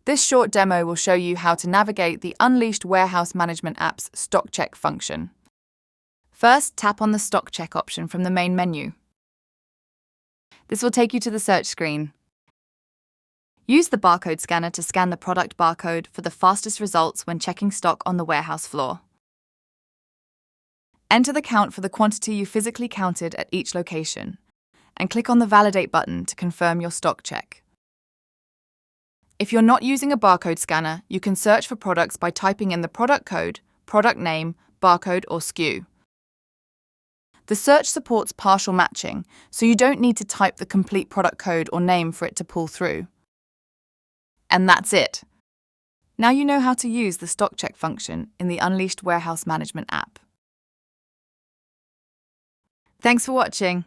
This short demo will show you how to navigate the Unleashed Warehouse Management app's Stock Check function. First, tap on the Stock Check option from the main menu. This will take you to the search screen. Use the barcode scanner to scan the product barcode for the fastest results when checking stock on the warehouse floor. Enter the count for the quantity you physically counted at each location, and click on the Validate button to confirm your stock check. If you're not using a barcode scanner, you can search for products by typing in the product code, product name, barcode, or SKU. The search supports partial matching, so you don't need to type the complete product code or name for it to pull through. And that's it. Now you know how to use the stock check function in the Unleashed Warehouse Management app. Thanks for watching.